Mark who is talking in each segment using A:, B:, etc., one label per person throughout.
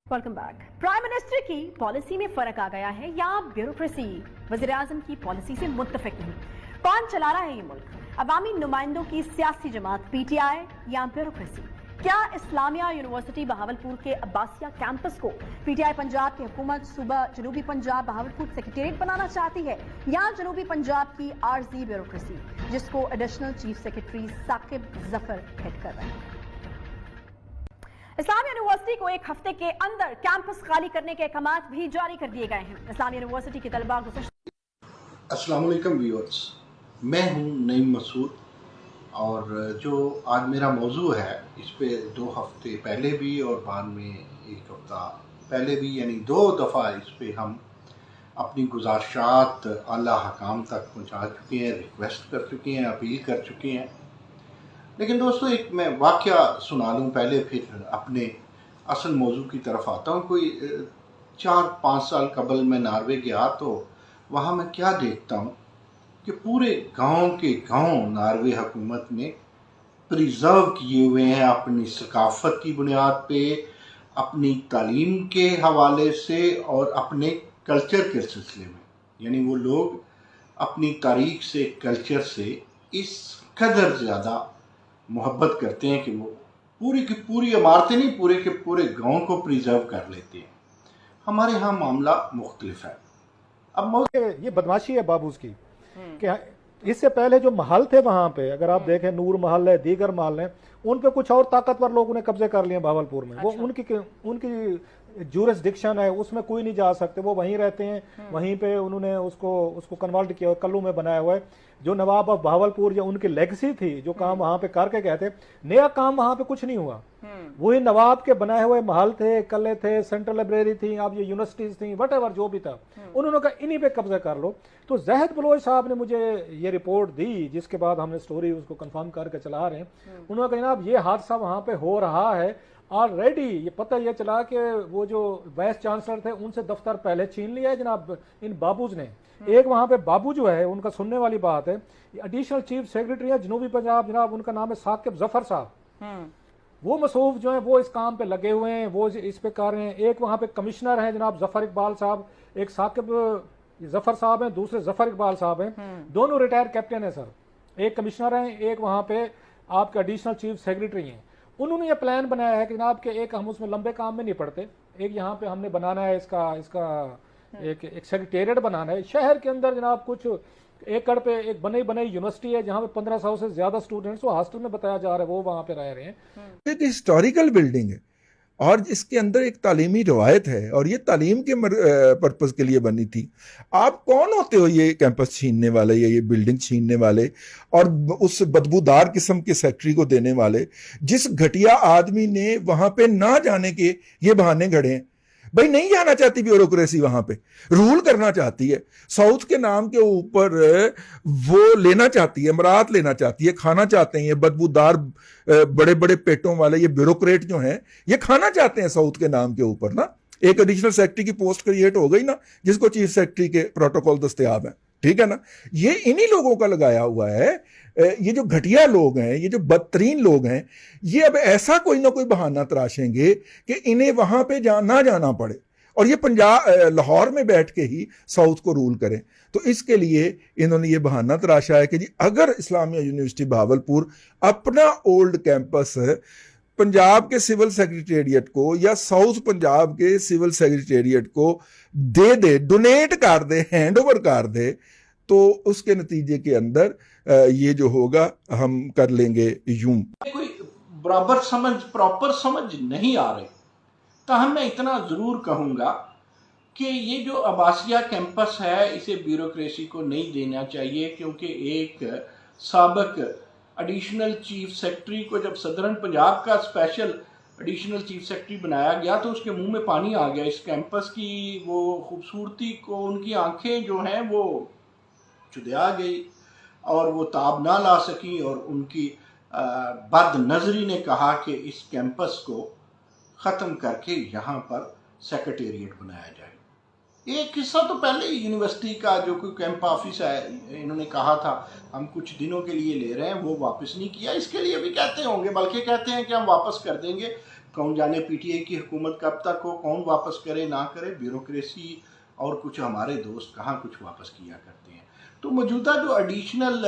A: Welcome back. Prime minister की policy में फर्क आ गया है या ब्यूरोक्रेसी वजीर आजम की पॉलिसी से मुत्तफिक नहीं? कौन चला रहा है ये मुल्क? अवामी नुमाइंदों की सियासी जमात पीटीआई या ब्यूरोक्रेसी? क्या इस्लामिया यूनिवर्सिटी बहावलपुर के अब्बासिया कैंपस को पीटीआई पंजाब की हुकूमत सूबा जनूबी पंजाब बहावलपुर सेक्रेटेरिएट बनाना चाहती है या जनूबी पंजाब की आरजी ब्यूरोक्रेसी जिसको additional chief secretary Saqib Zafar head कर रहे हैं? इस्लामिया यूनिवर्सिटी को एक हफ्ते के अंदर कैंपस खाली करने के अहकाम भी जारी कर दिए गए हैं। इस्लामिया यूनिवर्सिटी की तलबा
B: अस्सलाम वालेकुम व्यूअर्स, मैं हूं नईम मसूद और जो आज मेरा मौजू है इस पे 2 हफ्ते पहले भी और बाद में 1 हफ्ता पहले भी यानी 2 दफ़ा इस पे हम अपनी गुजारिशात आला हकाम तक पहुंचा चुके हैं, रिक्वेस्ट कर चुके हैं, अपील कर चुके हैं। लेकिन दोस्तों एक मैं वाक़या सुना लूँ पहले, फिर अपने असल मौजू की तरफ आता हूँ। कोई 4-5 साल कबल मैं नॉर्वे गया तो वहाँ मैं क्या देखता हूँ कि पूरे गांव के गांव नॉर्वे हुकूमत ने प्रिजर्व किए हुए हैं अपनी सकाफत की बुनियाद पे, अपनी तालीम के हवाले से और अपने कल्चर के सिलसिले में। यानी वो लोग अपनी तारीख से, कल्चर से इस कदर ज़्यादा मोहब्बत करते हैं कि वो पूरी की पूरी इमारतें नहीं, पूरे के पूरे गांव को प्रिजर्व कर लेते हैं। हमारे यहाँ मामला मुख्तलिफ है।
C: अब ये बदमाशी है बाबूस की कि इससे पहले जो महल थे वहां पे, अगर आप देखें नूर महल है, दीगर महल है, उन पे कुछ और ताकतवर लोगों ने कब्जे कर लिए भावलपुर में। वो उनकी ज्यूरिसडिक्शन है, उसमें कोई नहीं जा सकते, वो वहीं रहते हैं, वहीं पे उन्होंने उसको कन्वर्ट किया, कल्लू में बनाया हुआ है। जो नवाब ऑफ भावलपुर या उनकी लेगेसी थी, जो काम वहां पे करके गए थे, नया काम वहां पे कुछ नहीं हुआ। वही नवाब के बनाए हुए महल थे, कले थे, सेंट्रल लाइब्रेरी थी, अब ये यूनिवर्सिटीज थी, वट जो भी था, उन्होंने कहा इन्हीं पे कब्जा कर लो। तो जहद बलोच साहब ने मुझे ये रिपोर्ट दी, जिसके बाद हमने स्टोरी उसको कंफर्म करके चला रहे हैं। उन्होंने कहा जनाब ये हादसा वहां पे हो रहा है ऑलरेडी, ये पता ये चला कि वो जो वाइस चांसलर थे उनसे दफ्तर पहले छीन लिया है जनाब इन बाबूज ने। एक वहां पे बाबू जो है, उनका सुनने वाली बात है, एडिशनल चीफ सेक्रेटरी है जनूबी पंजाब, जनाब उनका नाम है साकिब जफर साहब। वो मसूफ जो है वो इस काम पे लगे हुए हैं, वो इस पे कर रहे हैं। एक वहां पे कमिश्नर है जनाब जफर इकबाल साहब, एक साकिब जफर साहब हैं, दूसरे जफर इकबाल साहब हैं, दोनों रिटायर्ड कैप्टन है सर। एक कमिश्नर हैं, एक वहां पे आपके एडिशनल चीफ सेक्रेटरी हैं। उन्होंने ये प्लान बनाया है कि जनाब के एक हम उसमें लंबे काम में नहीं पड़ते, एक यहाँ पे हमने बनाना है इसका एक सेक्रेटेरिएट बनाना है शहर के अंदर। जनाब कुछ एकड़ पे एक बनी यूनिवर्सिटी है जहाँ पे 1500 से ज्यादा स्टूडेंट्स, वो हॉस्टल में बताया जा रहा है, वो वहां पे रह रहे हैं।
D: एक हिस्टोरिकल बिल्डिंग है और इसके अंदर एक तालीमी रवायत है और ये तालीम के पर्पस के लिए बनी थी। आप कौन होते हो ये कैंपस छीनने वाले या ये बिल्डिंग छीनने वाले और उस बदबूदार किस्म के सेक्रेटरी को देने वाले, जिस घटिया आदमी ने वहां पे ना जाने के ये बहाने घड़े हैं। भाई नहीं जाना चाहती ब्यूरोक्रेसी, वहां पे रूल करना चाहती है, साउथ के नाम के ऊपर वो लेना चाहती है, अमरात लेना चाहती है, खाना चाहते हैं ये बदबूदार बड़े बड़े पेटों वाले ये ब्यूरोक्रेट जो हैं, ये खाना चाहते हैं साउथ के नाम के ऊपर ना। एक एडिशनल सेक्रेटरी की पोस्ट क्रिएट हो गई ना, जिसको चीफ सेक्रेटरी के प्रोटोकॉल दस्तयाब है, ठीक है ना। ये इन्हीं लोगों का लगाया हुआ है। ये जो घटिया लोग हैं, ये जो बदतरीन लोग हैं, ये अब ऐसा कोई ना कोई बहाना तराशेंगे कि इन्हें वहां पे ना जाना पड़े और ये लाहौर में बैठ के ही साउथ को रूल करें। तो इसके लिए इन्होंने ये बहाना तराशा है कि जी अगर इस्लामिया यूनिवर्सिटी बहावलपुर अपना ओल्ड कैंपस पंजाब के सिविल सेक्रेटेरिएट को या साउथ पंजाब के सिविल सेक्रेटेरिएट को दे, डोनेट कर दे, हैंड ओवर कर दे, तो उसके नतीजे के अंदर ये जो होगा हम कर लेंगे यूं।
B: कोई बराबर समझ, प्रॉपर समझ नहीं आ रही। ताहम मैं इतना जरूर कहूंगा कि ये जो अब्बासिया कैंपस है इसे ब्यूरोक्रेसी को नहीं देना चाहिए, क्योंकि एक साबिक एडिशनल चीफ सेक्रेटरी को जब सदरन पंजाब का स्पेशल एडिशनल चीफ सेक्रेटरी बनाया गया तो उसके मुंह में पानी आ गया। इस कैंपस की वो खूबसूरती को उनकी आंखें जो हैं वो चुदिया गई और वो ताब ना ला सकी और उनकी बद नजरी ने कहा कि इस कैंपस को ख़त्म करके यहाँ पर सेक्रेटेरिएट बनाया जाए। एक किस्सा तो पहले ही यूनिवर्सिटी का जो कोई कैंप ऑफिस है, इन्होंने कहा था हम कुछ दिनों के लिए ले रहे हैं, वो वापस नहीं किया। इसके लिए भी कहते होंगे, बल्कि कहते हैं कि हम वापस कर देंगे। कौन जाने पीटीआई की हुकूमत कब तक हो, कौन वापस करे ना करे, ब्यूरोक्रेसी और कुछ हमारे दोस्त कहाँ कुछ वापस किया करते हैं। तो मौजूदा जो एडिशनल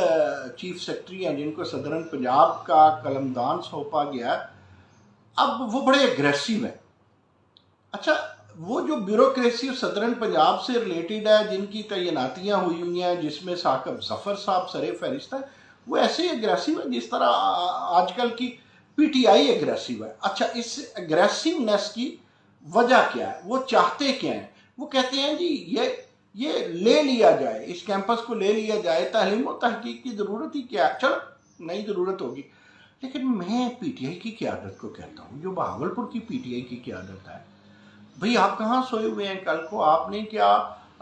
B: चीफ सेक्रेटरी हैं जिनको सदरन पंजाब का कलमदान सौंपा गया, अब वो बड़े एग्रेसिव हैं। अच्छा, वो जो ब्यूरोक्रेसी सदरन पंजाब से रिलेटेड है, जिनकी तैनातियाँ हुई हैं, जिसमें साकिब जफर साहब सरे फहरिस्त है, वो ऐसे एग्रेसिव है जिस तरह आजकल की पीटीआई एग्रेसिव है। अच्छा, इस एग्रेसिवनेस की वजह क्या है, वो चाहते क्या हैं? वो कहते हैं जी ये ले लिया जाए, इस कैंपस को ले लिया जाए, तालीम और तहकीक की ज़रूरत ही क्या है, चलो नई ज़रूरत होगी। लेकिन मैं पीटीआई की क़यादत को कहता हूँ, जो बहावलपुर की पीटीआई की क़यादत है, भाई आप कहाँ सोए हुए हैं? कल को आपने क्या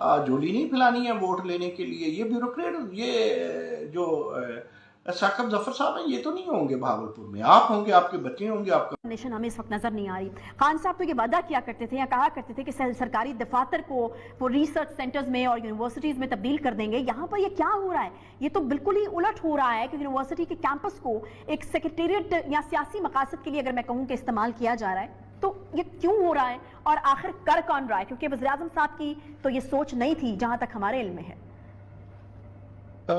B: झोली नहीं फैलानी है वोट लेने के लिए? ये ब्यूरोक्रेट, ये जो साकिब जफर साहब हैं, ये तो नहीं होंगे भागलपुर में। आप होंगे, आपके बच्चे होंगे, आपका
A: नेशन हमें इस वक्त नजर नहीं आ रही। खान साहब तो ये वादा किया करते थे या कहा करते थे कि सरकारी दफातर को वो रिसर्च सेंटर्स में और यूनिवर्सिटीज में तब्दील कर देंगे। यहाँ पर ये क्या हो रहा है? ये तो बिल्कुल ही उलट हो रहा है कि यूनिवर्सिटी के कैंपस को एक सेक्रेटेरिएट या सियासी मकासद के लिए अगर मैं कहूँ कि इस्तेमाल किया जा रहा है। तो ये क्यों हो रहा है और आखिर कर कौन रहा है? क्योंकि वज़ीर-ए-आज़म साहब की तो ये सोच नहीं थी जहां तक हमारे इल्म में है।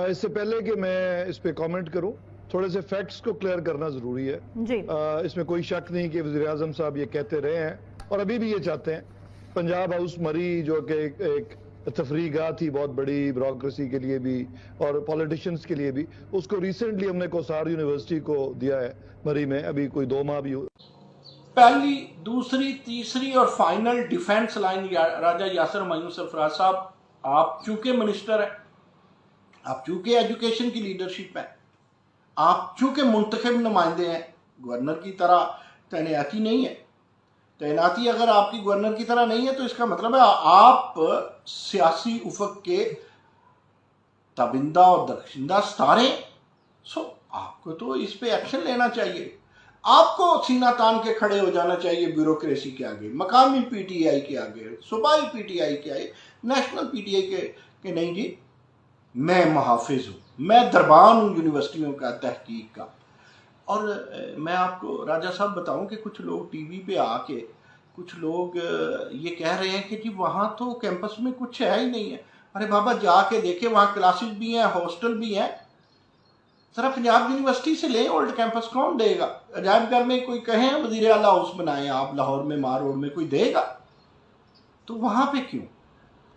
E: इससे पहले कि मैं इस पे कमेंट करूं, थोड़े से फैक्ट्स को क्लियर करना जरूरी है
A: जी।
E: इसमें कोई शक नहीं कि वज़ीर-ए-आज़म साहब ये कहते रहे हैं और अभी भी ये चाहते हैं। पंजाब हाउस मरी जो कि एक तफरीगाह थी बहुत बड़ी ब्यूरोक्रेसी के लिए भी और पॉलिटिशियंस के लिए भी, उसको रिसेंटली हमने कोसार यूनिवर्सिटी को दिया है मरी में, अभी कोई 2 माह भी।
B: पहली, दूसरी, तीसरी और फाइनल डिफेंस लाइन राजा यासिर हुमायूं सरफराज साहब, आप चूंकि मिनिस्टर हैं, आप चूंकि एजुकेशन की लीडरशिप है, आप चूंकि मुंतखब नुमाइंदे हैं, गवर्नर की तरह तैनाती नहीं है। तैनाती अगर आपकी गवर्नर की तरह नहीं है तो इसका मतलब है आप सियासी उफक के तबिंदा और दरखिंदा सितारे। सो आपको तो इस पे एक्शन लेना चाहिए। आपको सीना तान के खड़े हो जाना चाहिए ब्यूरोक्रेसी के आगे, मकामी पीटीआई के आगे, सूबाई पीटीआई के आगे, नेशनल पीटीआई के नहीं जी, मैं मुहाफिज हूँ, मैं दरबान हूँ यूनिवर्सिटियों का, तहकीक का। और मैं आपको राजा साहब बताऊं कि कुछ लोग टीवी पे आके कुछ लोग ये कह रहे हैं कि जी वहाँ तो कैंपस में कुछ है ही नहीं है। अरे बाबा जाके देखे, वहाँ क्लासेस भी हैं, हॉस्टल भी हैं। जरा पंजाब यूनिवर्सिटी से लें ओल्ड कैंपस, कौन देगा? अजायब घर में कोई कहें वज़ीर आला हाउस बनाएं आप लाहौर में, मार रोड में, कोई देगा? तो वहाँ पे क्यों?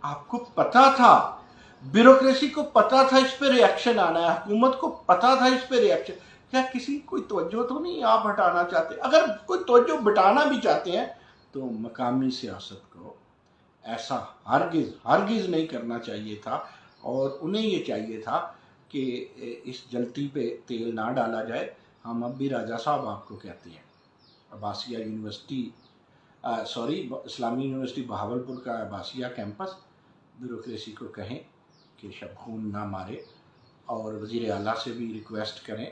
B: आपको पता था, ब्यूरोक्रेसी को पता था इस पे रिएक्शन आना है, हुकूमत को पता था इस पे रिएक्शन। क्या किसी कोई तवज्जो तो नहीं आप हटाना चाहते? अगर कोई तवज्जो बटाना भी चाहते हैं तो मकामी सियासत को ऐसा हरगिज़ नहीं करना चाहिए था। और उन्हें ये चाहिए था कि इस जलती पे तेल ना डाला जाए। हम अब भी राजा साहब आपको कहते हैं, अब्बासिया यूनिवर्सिटी इस्लामी यूनिवर्सिटी बहावलपुर का अब्बासिया कैंपस, ब्यूरोक्रेसी को कहें कि शब खून ना मारे और वज़ीर आला से भी रिक्वेस्ट करें।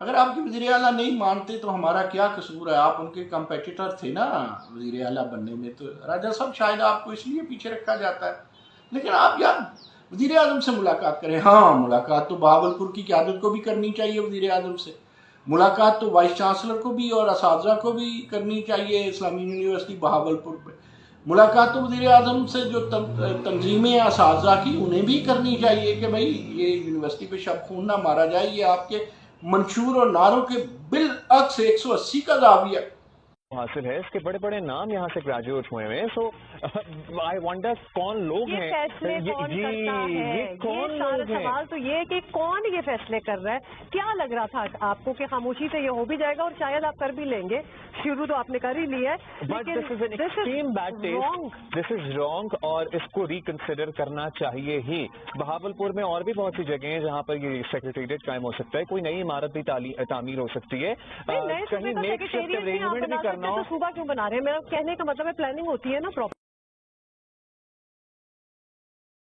B: अगर आपके वज़ीर आला नहीं मानते तो हमारा क्या कसूर है? आप उनके कंपेटिटर थे ना वज़ीर आला बनने में। तो राजा साहब शायद आपको इसलिए पीछे रखा जाता है। लेकिन आप यार वज़ीर आज़म से मुलाकात करें। हाँ, मुलाकात तो बहावलपुर की क़यादत को भी करनी चाहिए, वज़ीर आज़म से मुलाकात तो वाइस चांसलर को भी और असातिज़ा को भी करनी चाहिए। इस्लामी यूनिवर्सिटी बहावलपुर पे मुलाकात तो वज़ीर आज़म से जो तंजीमें असातिज़ा की उन्हें भी करनी चाहिए कि भाई ये यूनिवर्सिटी पे शब खून ना मारा जाए। ये आपके मंशूर और नारों के बिलअक्स 180 का ज़ाविया
F: हासिल है। इसके बड़े बड़े नाम यहाँ से ग्रेजुएट हुए हैं। सो आई वंडर कौन लोग हैं,
G: फैसले कौन करता है?
F: ये कौन लोग हैं?
G: सवाल तो ये है कि कौन ये फैसले कर रहा है? क्या लग रहा था आपको कि खामोशी से ये हो भी जाएगा और शायद आप कर भी लेंगे? शुरू तो आपने कर ही लिया है,
F: but this is an extreme bad taste, this is wrong और इसको रिकंसिडर करना चाहिए ही। बहावलपुर में और भी बहुत सी जगह हैं जहाँ पर ये सेक्रेटेरिएट कायम हो सकता है, कोई नई इमारत भी तामीर हो सकती है, कहीं मेक शिफ्ट अरेंजमेंट भी करना हो।
G: तो सूबा क्यों बना रहे हैं? मेरा कहने का मतलब है प्लानिंग होती है ना प्रॉपर।